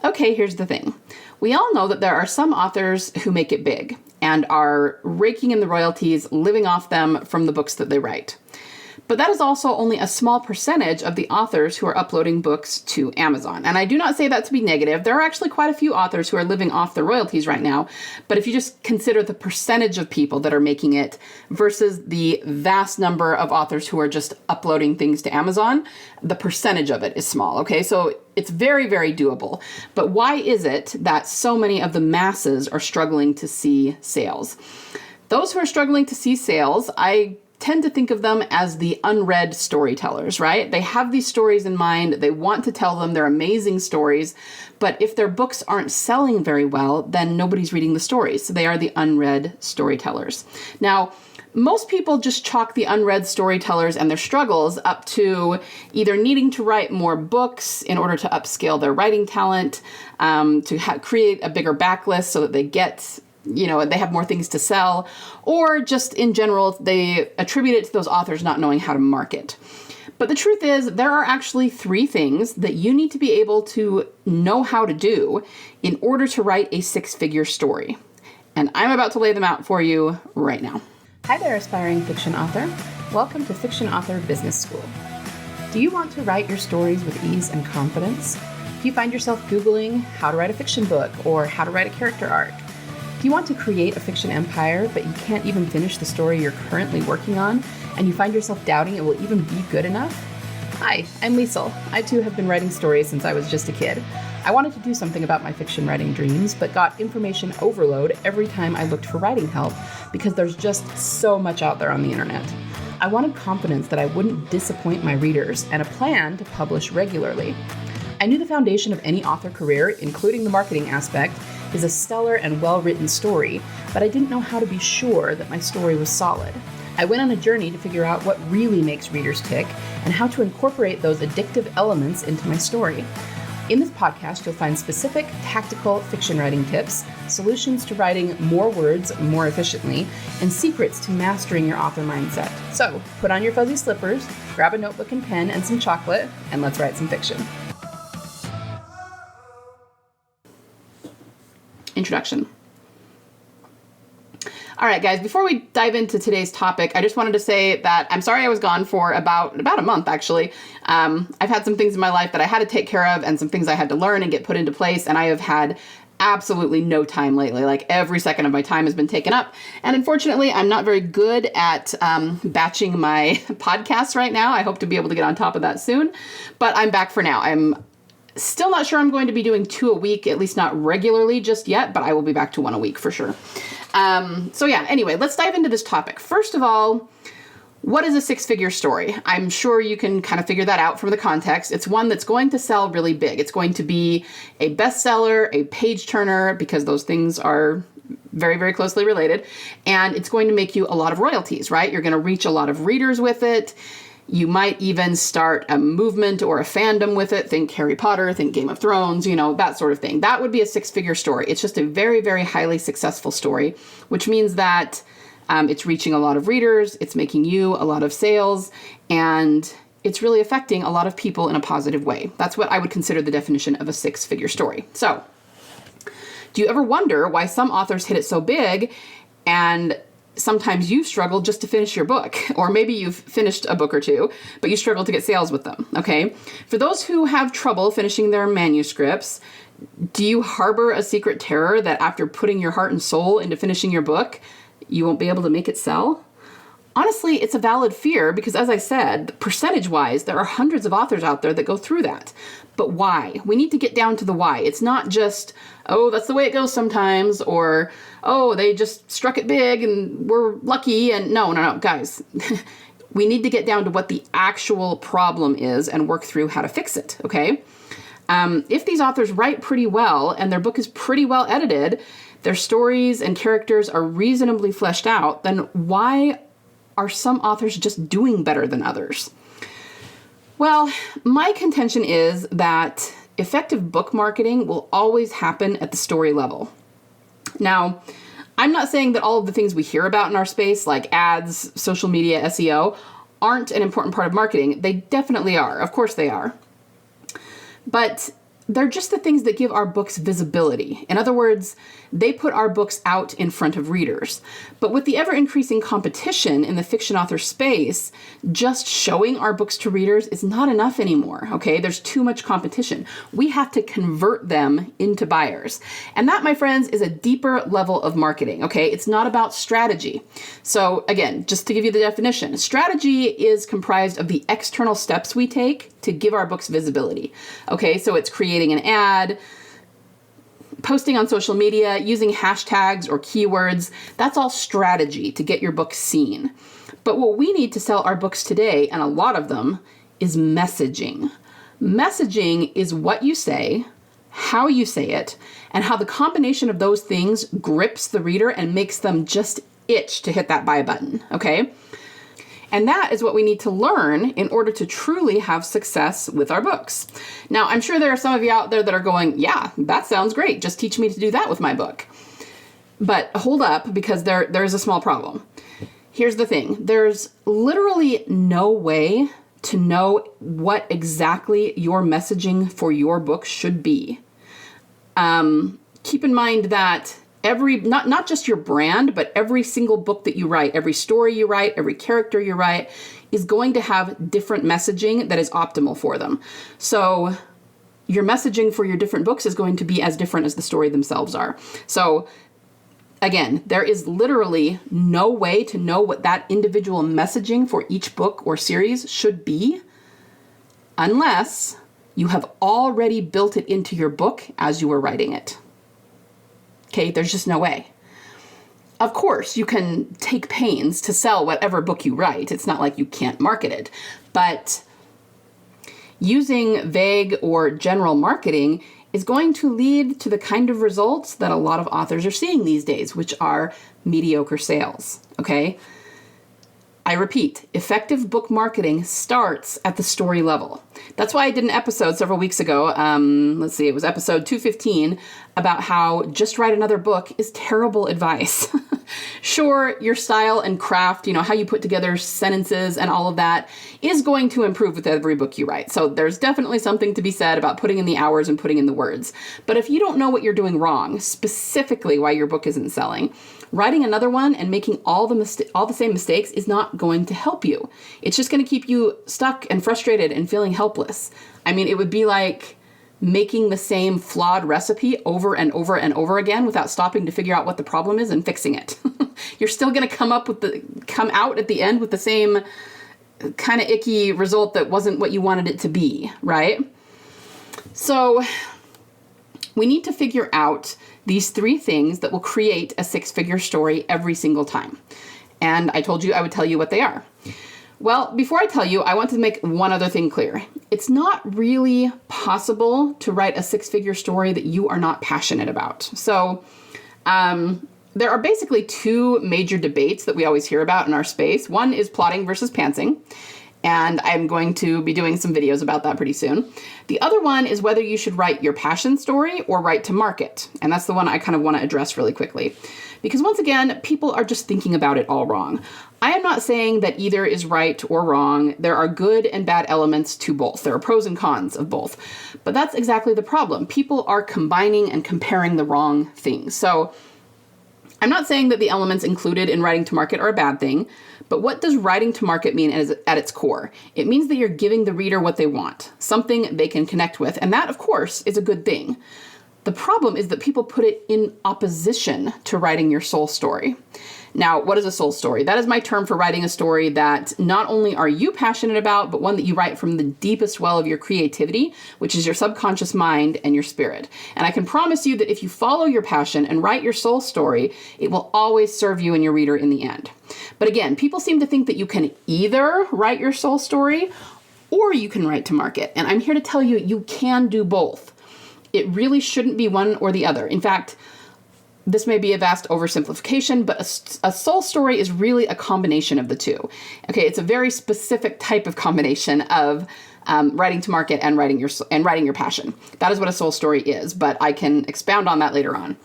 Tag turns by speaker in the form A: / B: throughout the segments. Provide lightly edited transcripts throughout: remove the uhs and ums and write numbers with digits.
A: Okay, here's the thing. We all know that there are some authors who make it big and are raking in the royalties, living off them from the books that they write. But that is also only a small percentage of the authors who are uploading books to Amazon. And I do not say that to be negative. There are actually quite a few authors who are living off the royalties right now. But if you just consider the percentage of people that are making it versus the vast number of authors who are just uploading things to Amazon, the percentage of it is small, okay? So it's very, very doable. But why is it that so many of the masses are struggling to see sales? Those who are struggling to see sales, I tend to think of them as the unread storytellers, right? They have these stories in mind. They want to tell them. They're amazing stories. But if their books aren't selling very well, then nobody's reading the stories. So they are the unread storytellers. Now, most people just chalk the unread storytellers and their struggles up to either needing to write more books in order to upscale their writing talent, to create a bigger backlist so that they get they have more things to sell, or just in general, they attribute it to those authors not knowing how to market. But the truth is, there are actually 3 things that you need to be able to know how to do in order to write a 6-figure story. And I'm about to lay them out for you right now. Hi there, aspiring fiction author. Welcome to Fiction Author Business School. Do you want to write your stories with ease and confidence? Do you find yourself Googling how to write a fiction book or how to write a character arc? Do you want to create a fiction empire, but you can't even finish the story you're currently working on, and you find yourself doubting it will even be good enough? Hi, I'm Liesl. I too have been writing stories since I was just a kid. I wanted to do something about my fiction writing dreams, but got information overload every time I looked for writing help because there's just so much out there on the internet. I wanted confidence that I wouldn't disappoint my readers and a plan to publish regularly. I knew the foundation of any author career, including the marketing aspect, is a stellar and well-written story, but I didn't know how to be sure that my story was solid. I went on a journey to figure out what really makes readers tick and how to incorporate those addictive elements into my story. In this podcast, you'll find specific tactical fiction writing tips, solutions to writing more words more efficiently, and secrets to mastering your author mindset. So put on your fuzzy slippers, grab a notebook and pen and some chocolate, and let's write some fiction. Introduction. All right, guys, before we dive into today's topic, I just wanted to say that I'm sorry I was gone for about a month, actually. I've had some things in my life that I had to take care of and some things I had to learn and get put into place, and I have had absolutely no time lately. Like, every second of my time has been taken up, and unfortunately, I'm not very good at batching my podcasts right now. I hope to be able to get on top of that soon, but I'm back for now. I'm still not sure I'm going to be doing 2 a week, at least not regularly just yet, but I will be back to 1 a week for sure. Anyway, let's dive into this topic. First of all, what is a 6-figure story? I'm sure you can kind of figure that out from the context. It's one that's going to sell really big. It's going to be a bestseller, a page turner, because those things are very, very closely related. And it's going to make you a lot of royalties, right? You're going to reach a lot of readers with it. You might even start a movement or a fandom with it. Think Harry Potter, think Game of Thrones, that sort of thing. That would be a 6-figure story. It's just a very, very highly successful story, which means that it's reaching a lot of readers, it's making you a lot of sales, and it's really affecting a lot of people in a positive way. That's what I would consider the definition of a 6-figure story. So, do you ever wonder why some authors hit it so big and sometimes you struggle just to finish your book, or maybe you've finished a book or 2, but you struggle to get sales with them, okay? For those who have trouble finishing their manuscripts, do you harbor a secret terror that after putting your heart and soul into finishing your book, you won't be able to make it sell? Honestly, it's a valid fear because, as I said, percentage-wise, there are hundreds of authors out there that go through that. But why? We need to get down to the why. It's not just, oh, that's the way it goes sometimes, or, oh, they just struck it big and we're lucky. And no, guys. We need to get down to what the actual problem is and work through how to fix it, okay? If these authors write pretty well and their book is pretty well edited, their stories and characters are reasonably fleshed out, then why are some authors just doing better than others? Well, my contention is that effective book marketing will always happen at the story level. Now, I'm not saying that all of the things we hear about in our space, like ads, social media, SEO, aren't an important part of marketing. They definitely are. Of course they are. But they're just the things that give our books visibility. In other words, they put our books out in front of readers. But with the ever-increasing competition in the fiction author space, just showing our books to readers is not enough anymore, okay? There's too much competition. We have to convert them into buyers. And that, my friends, is a deeper level of marketing, okay? It's not about strategy. So again, just to give you the definition, strategy is comprised of the external steps we take to give our books visibility, okay? So it's creating an ad, posting on social media, using hashtags or keywords. That's all strategy to get your book seen. But what we need to sell our books today, and a lot of them, is messaging. Messaging is what you say, how you say it, and how the combination of those things grips the reader and makes them just itch to hit that buy button, okay? And that is what we need to learn in order to truly have success with our books. Now, I'm sure there are some of you out there that are going, yeah, that sounds great. Just teach me to do that with my book. But hold up, because there's a small problem. Here's the thing. There's literally no way to know what exactly your messaging for your book should be. Keep in mind that not just your brand, but every single book that you write, every story you write, every character you write is going to have different messaging that is optimal for them. So your messaging for your different books is going to be as different as the story themselves are. So again, there is literally no way to know what that individual messaging for each book or series should be unless you have already built it into your book as you were writing it. Okay, there's just no way. Of course, you can take pains to sell whatever book you write. It's not like you can't market it. But using vague or general marketing is going to lead to the kind of results that a lot of authors are seeing these days, which are mediocre sales, okay? I repeat, effective book marketing starts at the story level. That's why I did an episode several weeks ago, it was episode 215, about how just write another book is terrible advice. Sure, your style and craft, how you put together sentences and all of that is going to improve with every book you write. So there's definitely something to be said about putting in the hours and putting in the words. But if you don't know what you're doing wrong, specifically why your book isn't selling, writing another one and making all the same mistakes is not going to help you. It's just going to keep you stuck and frustrated and feeling helpless. I mean, it would be like making the same flawed recipe over and over and over again without stopping to figure out what the problem is and fixing it. You're still going to come out at the end with the same kind of icky result that wasn't what you wanted it to be, right? So we need to figure out these 3 things that will create a 6-figure story every single time. And I told you I would tell you what they are. Well, before I tell you, I want to make one other thing clear. It's not really possible to write a 6-figure story that you are not passionate about. So there are basically 2 major debates that we always hear about in our space. One is plotting versus pantsing. And I'm going to be doing some videos about that pretty soon. The other one is whether you should write your passion story or write to market. And that's the one I kind of want to address really quickly. Because once again, people are just thinking about it all wrong. I am not saying that either is right or wrong. There are good and bad elements to both. There are pros and cons of both. But that's exactly the problem. People are combining and comparing the wrong things. So I'm not saying that the elements included in writing to market are a bad thing, but what does writing to market mean at its core? It means that you're giving the reader what they want, something they can connect with, and that, of course, is a good thing. The problem is that people put it in opposition to writing your soul story. Now, what is a soul story? That is my term for writing a story that not only are you passionate about, but one that you write from the deepest well of your creativity, which is your subconscious mind and your spirit. And I can promise you that if you follow your passion and write your soul story, it will always serve you and your reader in the end. But again, people seem to think that you can either write your soul story or you can write to market. And I'm here to tell you, you can do both. It really shouldn't be one or the other. In fact, this may be a vast oversimplification, but a soul story is really a combination of the two. Okay, it's a very specific type of combination of writing to market and writing your passion. That is what a soul story is, but I can expound on that later on.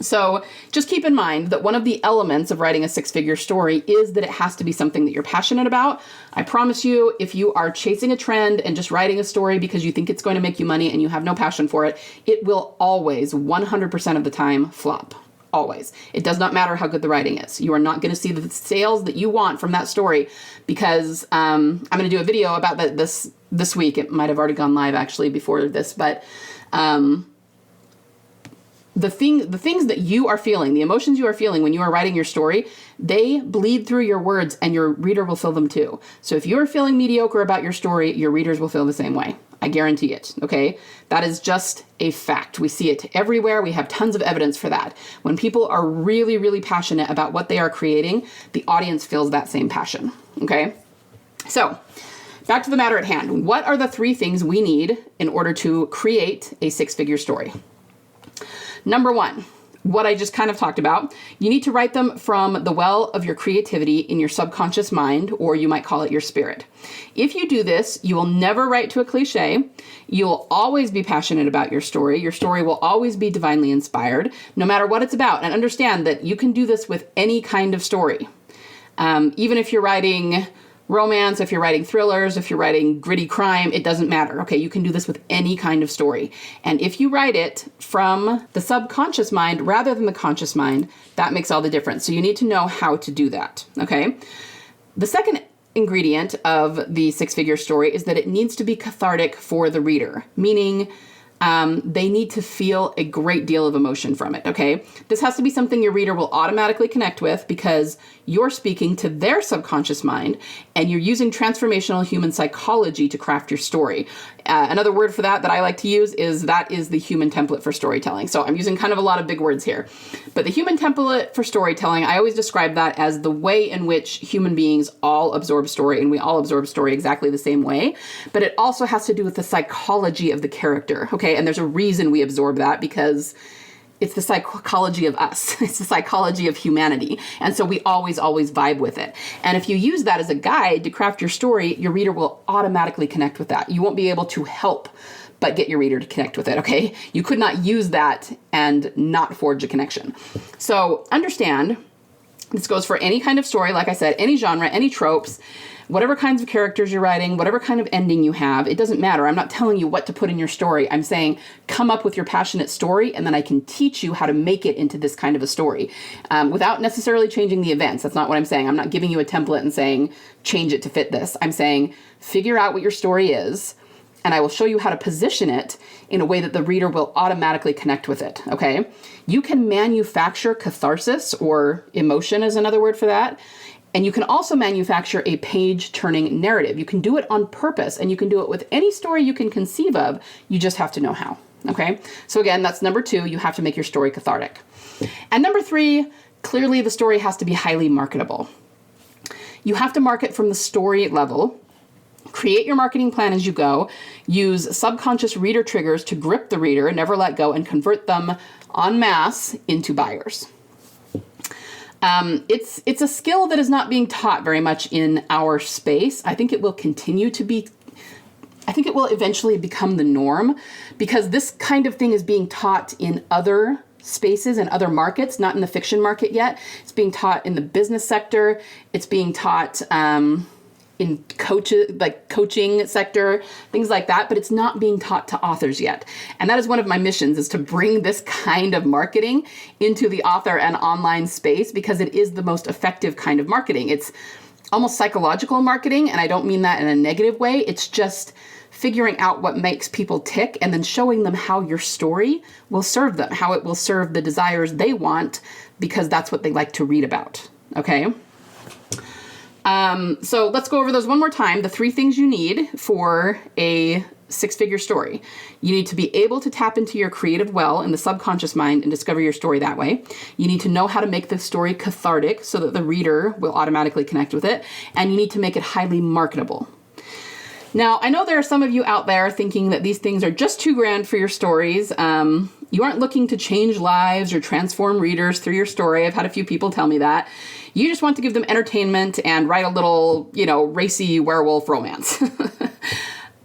A: So just keep in mind that one of the elements of writing a six-figure story is that it has to be something that you're passionate about. I promise you, if you are chasing a trend and just writing a story because you think it's going to make you money and you have no passion for it, it will always, 100% of the time, flop. Always. It does not matter how good the writing is. You are not going to see the sales that you want from that story because I'm going to do a video about that this week. It might have already gone live actually before this, but the things that you are feeling, the emotions you are feeling when you are writing your story, they bleed through your words and your reader will feel them too. So if you're feeling mediocre about your story, your readers will feel the same way. I guarantee it, okay? That is just a fact. We see it everywhere. We have tons of evidence for that. When people are really, really passionate about what they are creating, the audience feels that same passion, okay? So back to the matter at hand. What are the 3 things we need in order to create a six-figure story? Number 1, what I just kind of talked about, you need to write them from the well of your creativity in your subconscious mind, or you might call it your spirit. If you do this, you will never write to a cliche. You'll always be passionate about your story. Your story will always be divinely inspired, no matter what it's about. And understand that you can do this with any kind of story. Even if you're writing romance, if you're writing thrillers, if you're writing gritty crime, it doesn't matter. Okay, you can do this with any kind of story. And if you write it from the subconscious mind rather than the conscious mind, that makes all the difference. So you need to know how to do that, okay? The second ingredient of the six-figure story is that it needs to be cathartic for the reader, meaning they need to feel a great deal of emotion from it, okay? This has to be something your reader will automatically connect with because you're speaking to their subconscious mind and you're using transformational human psychology to craft your story. Another word for that I like to use is that is the human template for storytelling. So I'm using kind of a lot of big words here. But the human template for storytelling, I always describe that as the way in which human beings all absorb story, and we all absorb story exactly the same way. But it also has to do with the psychology of the character, okay? And there's a reason we absorb that because it's the psychology of us. It's the psychology of humanity. And so we always vibe with it. And if you use that as a guide to craft your story, your reader will automatically connect with that. You won't be able to help but get your reader to connect with it, okay? You could not use that and not forge a connection. So understand, this goes for any kind of story, like I said, any genre, any tropes, whatever kinds of characters you're writing, whatever kind of ending you have, it doesn't matter. I'm not telling you what to put in your story. I'm saying come up with your passionate story and then I can teach you how to make it into this kind of a story without necessarily changing the events. That's not what I'm saying. I'm not giving you a template and saying change it to fit this. I'm saying figure out what your story is and I will show you how to position it in a way that the reader will automatically connect with it, okay? You can manufacture catharsis, or emotion is another word for that. And you can also manufacture a page-turning narrative. You can do it on purpose, and you can do it with any story you can conceive of. You just have to know how, okay? So again, that's number 2. You have to make your story cathartic. And number 3, clearly the story has to be highly marketable. You have to market from the story level. Create your marketing plan as you go. Use subconscious reader triggers to grip the reader, never let go, and convert them en masse into buyers. It's a skill that is not being taught very much in our space. I think it will continue to be, I think it will eventually become the norm because this kind of thing is being taught in other spaces and other markets, not in the fiction market yet. It's being taught in the business sector. It's being taught in coaching sector, things like that, but it's not being taught to authors yet. And that is one of my missions, is to bring this kind of marketing into the author and online space because it is the most effective kind of marketing. It's almost psychological marketing, and I don't mean that in a negative way. It's just figuring out what makes people tick and then showing them how your story will serve them, how it will serve the desires they want because that's what they like to read about, okay? So let's go over those one more time. The 3 things you need for a six-figure story. You need to be able to tap into your creative well in the subconscious mind and discover your story that way. You need to know how to make the story cathartic so that the reader will automatically connect with it. And you need to make it highly marketable. Now, I know there are some of you out there thinking that these things are just too grand for your stories. You aren't looking to change lives or transform readers through your story. I've had a few people tell me that. You just want to give them entertainment and write a little, racy werewolf romance.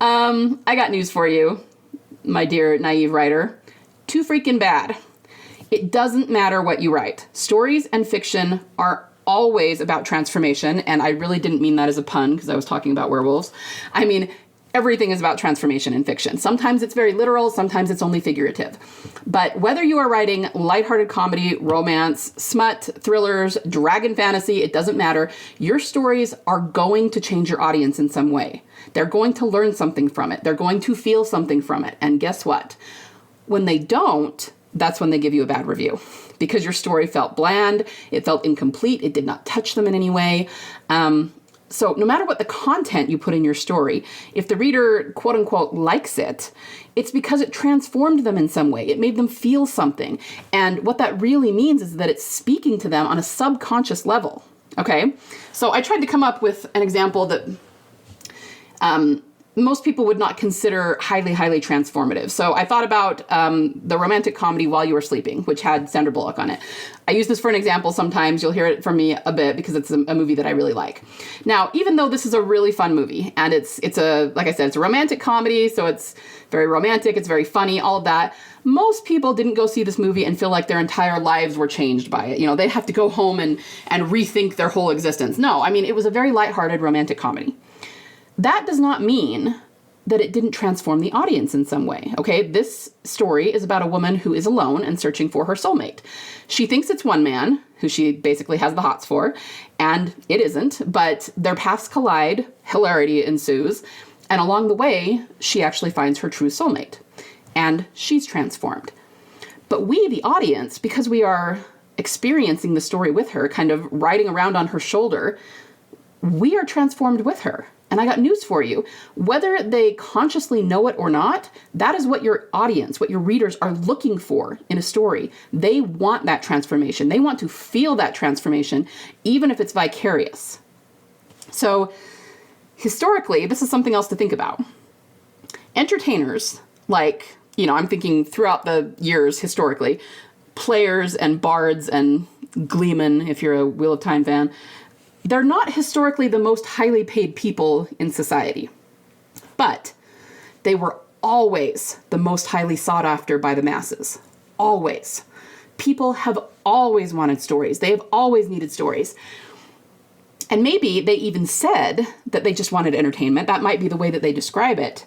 A: I got news for you, my dear naive writer. Too freaking bad. It doesn't matter what you write. Stories and fiction are always about transformation, and I really didn't mean that as a pun because I was talking about werewolves. I mean, everything is about transformation in fiction. Sometimes it's very literal, sometimes it's only figurative. But whether you are writing lighthearted comedy, romance, smut, thrillers, dragon fantasy, it doesn't matter. Your stories are going to change your audience in some way. They're going to learn something from it. They're going to feel something from it. And guess what? When they don't, that's when they give you a bad review. Because your story felt bland, it felt incomplete, it did not touch them in any way. So no matter what the content you put in your story, if the reader, quote unquote, likes it, it's because it transformed them in some way. It made them feel something. And what that really means is that it's speaking to them on a subconscious level. Okay? So I tried to come up with an example that most people would not consider highly, highly transformative. So I thought about the romantic comedy While You Were Sleeping, which had Sandra Bullock on it. I use this for an example sometimes. You'll hear it from me a bit because it's a movie that I really like. Now, even though this is a really fun movie, and it's a, like I said, it's a romantic comedy, so it's very romantic, it's very funny, all of that. Most people didn't go see this movie and feel like their entire lives were changed by it. You know, they'd have to go home and rethink their whole existence. No, I mean, it was a very lighthearted romantic comedy. That does not mean that it didn't transform the audience in some way, okay? This story is about a woman who is alone and searching for her soulmate. She thinks it's one man, who she basically has the hots for, and it isn't, but their paths collide, hilarity ensues, and along the way, she actually finds her true soulmate, and she's transformed. But we, the audience, because we are experiencing the story with her, kind of riding around on her shoulder, we are transformed with her. And I got news for you. Whether they consciously know it or not, that is what your audience, what your readers are looking for in a story. They want that transformation. They want to feel that transformation, even if it's vicarious. So historically, this is something else to think about. Entertainers, like, I'm thinking throughout the years historically, players and bards and gleemen, if you're a Wheel of Time fan, they're not historically the most highly paid people in society, but they were always the most highly sought after by the masses. Always. People have always wanted stories. They have always needed stories. And maybe they even said that they just wanted entertainment. That might be the way that they describe it.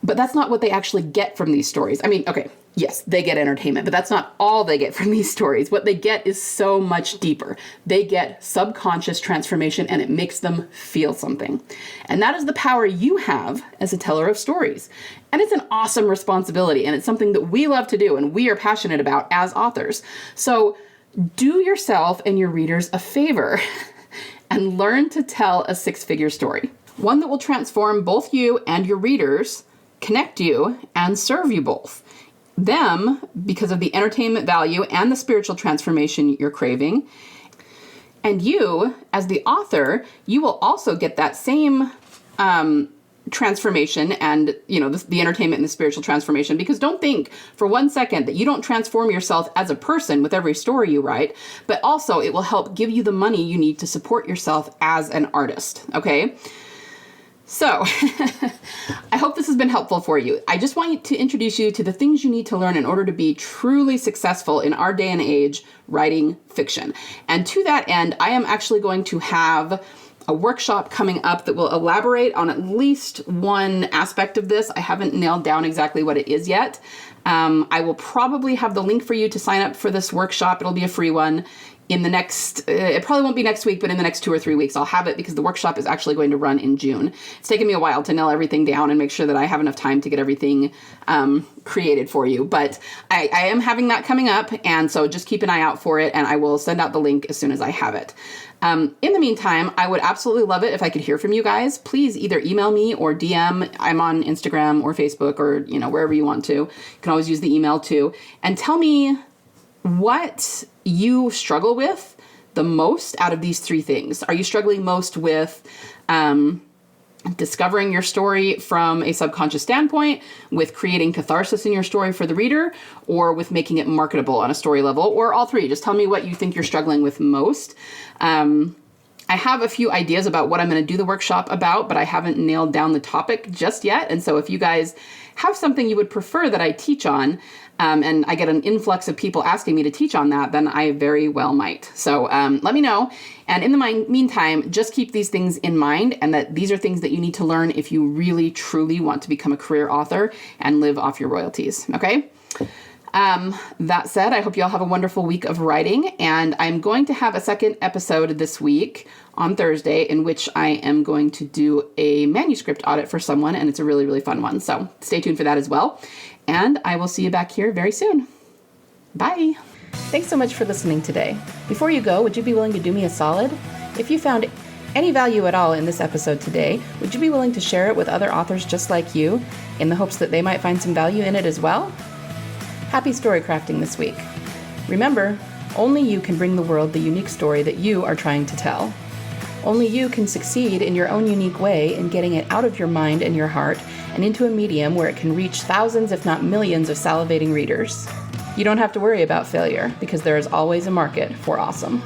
A: But that's not what they actually get from these stories. I mean, okay, yes, they get entertainment, but that's not all they get from these stories. What they get is so much deeper. They get subconscious transformation, and it makes them feel something. And that is the power you have as a teller of stories. And it's an awesome responsibility, and it's something that we love to do and we are passionate about as authors. So do yourself and your readers a favor and learn to tell a six-figure story. One that will transform both you and your readers, connect you, and serve you both. Them, because of the entertainment value and the spiritual transformation you're craving. And you, as the author, you will also get that same transformation and, the entertainment and the spiritual transformation. Because don't think for 1 second that you don't transform yourself as a person with every story you write, but also it will help give you the money you need to support yourself as an artist, okay? So, I hope this has been helpful for you. I just want to introduce you to the things you need to learn in order to be truly successful in our day and age writing fiction. And to that end, I am actually going to have a workshop coming up that will elaborate on at least one aspect of this. I haven't nailed down exactly what it is yet. I will probably have the link for you to sign up for this workshop. It'll be a free one. In the next, it probably won't be next week, but in the next 2 or 3 weeks, I'll have it because the workshop is actually going to run in June. It's taken me a while to nail everything down and make sure that I have enough time to get everything created for you. But I am having that coming up, and so just keep an eye out for it, and I will send out the link as soon as I have it. In the meantime, I would absolutely love it if I could hear from you guys. Please either email me or DM. I'm on Instagram or Facebook or, wherever you want to. You can always use the email too. And tell me what you struggle with the most out of these 3 things. Are you struggling most with discovering your story from a subconscious standpoint, with creating catharsis in your story for the reader, or with making it marketable on a story level, or all 3? Just tell me what you think you're struggling with most. I have a few ideas about what I'm going to do the workshop about, but I haven't nailed down the topic just yet. And so if you guys have something you would prefer that I teach on, and I get an influx of people asking me to teach on that, then I very well might. So let me know. And in the meantime, just keep these things in mind, and that these are things that you need to learn if you really, truly want to become a career author and live off your royalties. Okay? That said, I hope you all have a wonderful week of writing, and I'm going to have a second episode this week on Thursday in which I am going to do a manuscript audit for someone, and it's a really, really fun one. So stay tuned for that as well. And I will see you back here very soon. Bye. Thanks so much for listening today. Before you go, would you be willing to do me a solid? If you found any value at all in this episode today, would you be willing to share it with other authors just like you in the hopes that they might find some value in it as well? Happy story crafting this week. Remember, only you can bring the world the unique story that you are trying to tell. Only you can succeed in your own unique way in getting it out of your mind and your heart and into a medium where it can reach thousands, if not millions, of salivating readers. You don't have to worry about failure because there is always a market for awesome.